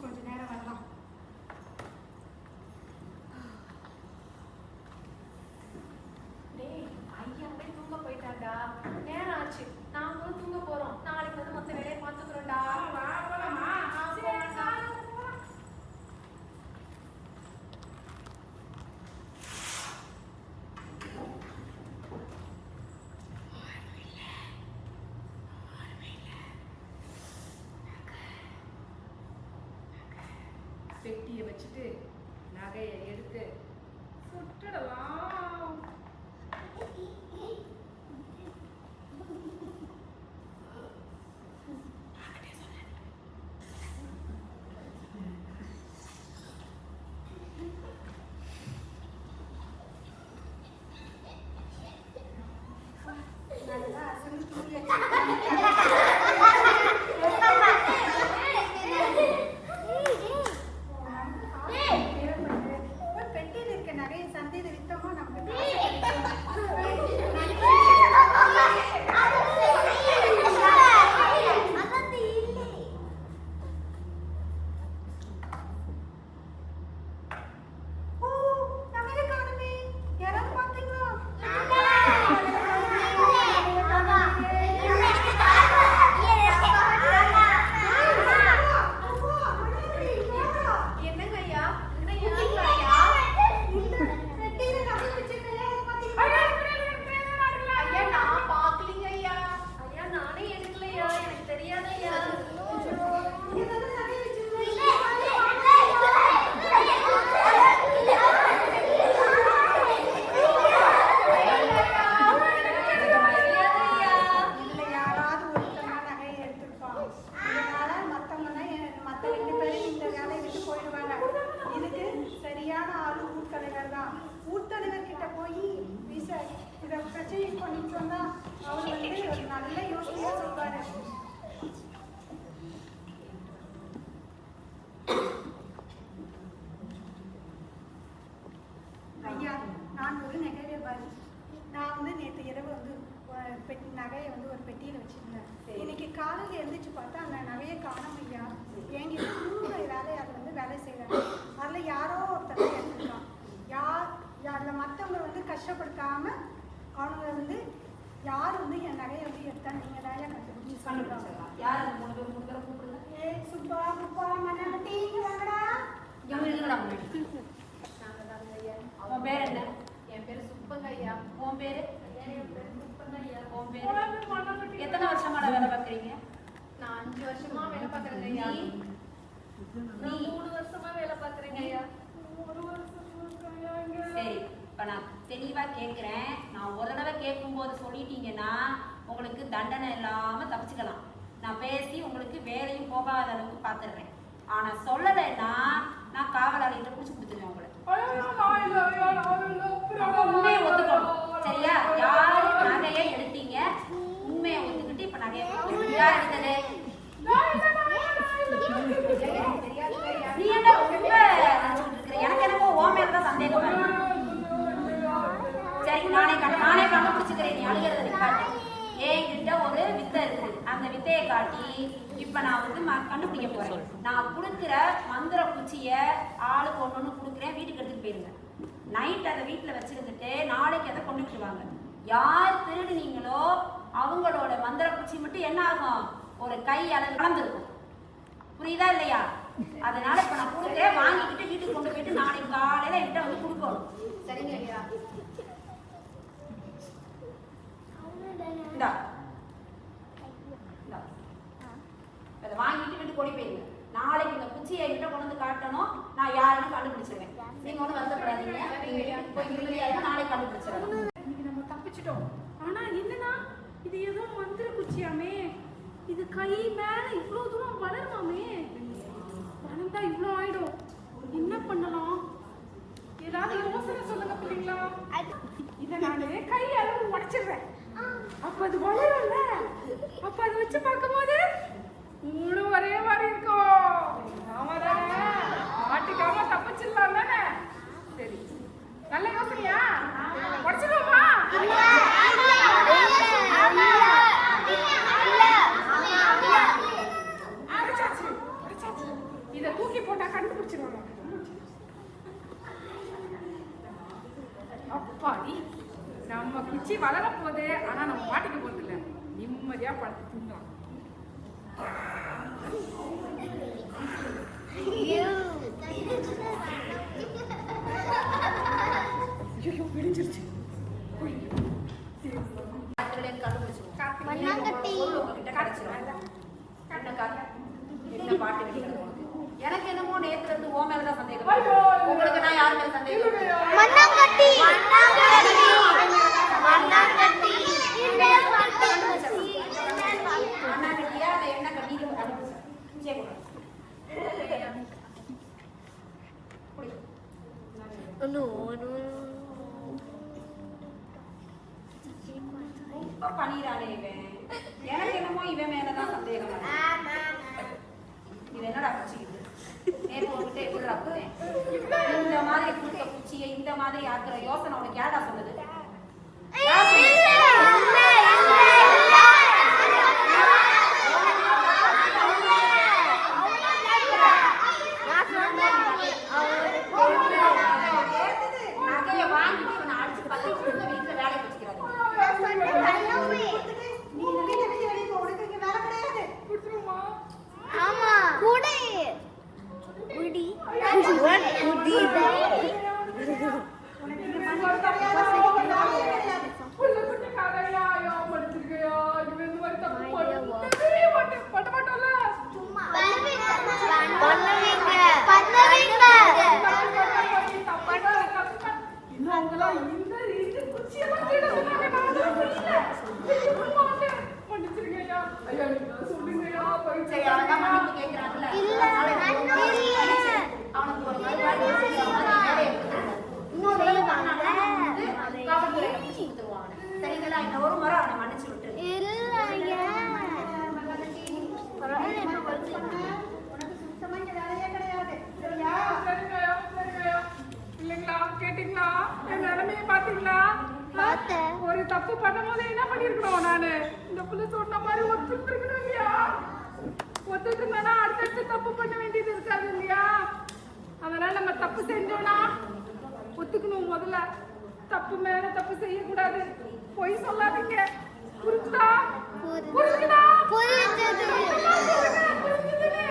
கொஞ்ச நேரம் வரலாம். டேய் ஐயா போய் தூங்க போயிட்டாடா. நேரம் ஆச்சு. நாங்களும் தூங்க போறோம். நாளைக்கு வந்து மொத்த வேலையை பார்த்துக்கிறோம்டா. வா போலாமா? பெட்டியை வச்சுட்டு நகையை எடுத்து சுட்டுடலாம். நல்லா அசந்து தூங்கி பெட்டியில் இருக்க நகையை சந்தையில வித்தோமோ நமக்கு ஐயா, நான் ஒரு நகை வியாபாரி. நான் வந்து நேற்று இரவு வந்து நகையை வந்து ஒரு பெட்டியில் வச்சுருந்தேன். இன்னைக்கு காலையில் எழுந்திரிச்சு பார்த்தா அந்த நகையை காணோம் ஐயா. என்கிட்ட 3 வேலை அதை வந்து வேலை செய்கிறாங்க. அதில் யாரோ ஒருத்தர் எடுத்துருக்கான். அதில் மற்றவங்க வந்து கஷ்டப்படுத்தாமல் அவங்க வந்து யார் வந்து என் நகையை வந்து எடுத்தா நீங்கள் தான் கண்டுபிடிச்சி சொல்லுவாங்க. யார் அந்த 3 பேரை கூப்பிடுங்க. சுப்பா குப்பா மண்ணாட்டி வாங்கடா. உன் பேர் என்ன? என் பேரு சுப்பங்க ஐயா. உன் பேரு? என் பேரு சுப்பங்க ஐயா. உன் பேரு? எத்தனை வருஷமா வேலை பார்க்குறீங்க? நான் 5 வருஷமா வேலை பார்க்குறேங்க ஐயா. நீ 3 வருஷமா வேலை பார்க்குறேங்க ஐயா. 1 வருஷம். சரி, இப்போ நான் தெளிவாக கேட்குறேன். நான் ஒரு தடவை கேட்கும்போது சொல்லிட்டீங்கன்னா உங்களுக்கு தண்டனை இல்லாமல் தப்பிச்சுக்கலாம். நான் பேசி உங்களுக்கு வேலையும் போகாத அளவுக்கு பார்த்துடுறேன். ஆனால் சொல்லலைன்னா நான் காவலாளிகிட்ட பிடிச்சி கொடுத்துருவேன் உங்களுக்கு. உண்மையை ஒத்துக்கணும், சரியா? யாரு நகையை எடுத்தீங்க உண்மையை ஒத்துக்கிட்டு இப்ப நகையை யார் எடுத்தது? நீ என்ன ரொம்ப நினைச்சுட்டு இருக்கிற? எனக்கு என்னமோ உன் மேல தான் சந்தேகமா இருக்கு. சரி, நானே கண்டுபிடிச்சுக்கிறேன். நீ அழுகிறத நிப்பாட்டு. என்கிட்ட ஒரு வித்தை இருக்குது. அந்த வித்தையை காட்டி இப்ப நான் வந்து கண்டுபிடிக்க போறேன். நான் கொடுக்குற மந்திர குச்சியை ஆளுக்கு ஒன்று கொடுக்குறேன். வீட்டுக்கு எடுத்துட்டு போயிருங்க. நைட் அதை வீட்டில் வச்சிருந்துட்டு நாளைக்கு அதை கொண்டுட்டு வாங்க. யார் திருடுனீங்களோ அவங்களோட மந்திர குச்சி மட்டும் என்ன ஆகும்? ஒரு கை அளவு கலந்துருக்கும். புரியுதா இல்லையா? அதனால இப்ப நான் கொடுக்குறேன். வாங்கிக்கிட்டு வீட்டுக்கு கொண்டு போயிட்டு நாளைக்கு காலையில என்கிட்ட வந்து கொடுக்கணும். சரிங்க ஐயா. அதை வாங்கிட்டு வீட்டு கொண்டு போயிருங்க. நாளைக்கு இந்த குச்சியை என்கிட்ட கொண்டு வந்து காட்டணும். நான் யாருன்னு கண்டுபிடிச்சிருவேன். நீங்க ஒன்றும் வருத்தப்படாதீங்க. நாளைக்கு கண்டுபிடிச்சிடலாம். இன்னைக்கு நம்ம தப்பிச்சிட்டோம். ஆனா என்னன்னா இது ஏதோ மந்திர குச்சியாமே. இது கை மேல இவ்வளவு தூரம் வளருமாமே. வளர்ந்தா இவ்வளவு ஆயிடும். என்ன பண்ணலாம்? ஏதாவது யோசனை சொல்லுங்க பிள்ளைங்களா. இதை நான் கை அளவு உடைச்சிடுறேன். அப்ப அது வளரும்ல. அப்ப அதை வச்சு பார்க்கும்போது 3 ஒரே மாதிரி இருக்கும். ஆமா தானே? மாட்டிக்காம தப்பிச்சிடலாம் தானே? சரி, நல்ல யோசனையா? உடைச்சிடுவோமா? இதை தூக்கி எனக்கு என்னமோ நேத்துல இருந்து ஓ மேலதான் சந்தேகம். உங்களுக்கு நான் யார் மேல சந்தேகம்? மண்ணாங்கட்டி மண்ணாங்கட்டியா அந்த எண்ணெய் கட்டி பண்ணிடானே இவன். எனக்கு என்னமோ இவன் மேலதான் சந்தேகம். இது என்னடா குச்சிக்குது? நேற்று உங்ககிட்ட எப்படி போனேன்? இந்த மாதிரி கொடுத்த குச்சியை இந்த மாதிரி ஆக்குற யோசனை உனக்கு யாரா சொன்னது? நகையை வாங்கிட்டு இவனை அடிச்சு 10 நிமிஷத்துல வீட்டுல வேலைக்கு வச்சுக்கிறாரு. ஆமா குடி குடி குடி சரி, அவன்தான் மன்னிப்பு கேட்கிறான்ல. அவனுக்கு ஒரு காவல்துறையில பிடிச்சு கொடுத்துருவான். சரிங்களா? இந்த ஒரு முறை அவனை மன்னிச்சு விட்டுரு. கேட்டீங்களா? என் நிலைமையை பாத்தீங்களா? ஒரு தப்பு பண்ணும் போது என்ன பண்ணிருக்கணும்? நானு இந்த புள்ள சொன்ன மாதிரி ஒத்துட்டு இருக்கணும் இல்லையா? ஒத்துட்டு இருந்தா அடுத்தடுத்து தப்பு பண்ண வேண்டியது இருக்காது இல்லையா? அதனால நம்ம தப்பு செஞ்சோம்னா ஒத்துக்கணும். முதல்ல தப்பு மேல தப்பு செய்யக்கூடாது. பொய் சொல்லாதீங்க. புரிஞ்சுதா? புரிஞ்சுதா? புரிஞ்சது. புரிஞ்சுதுன்னு.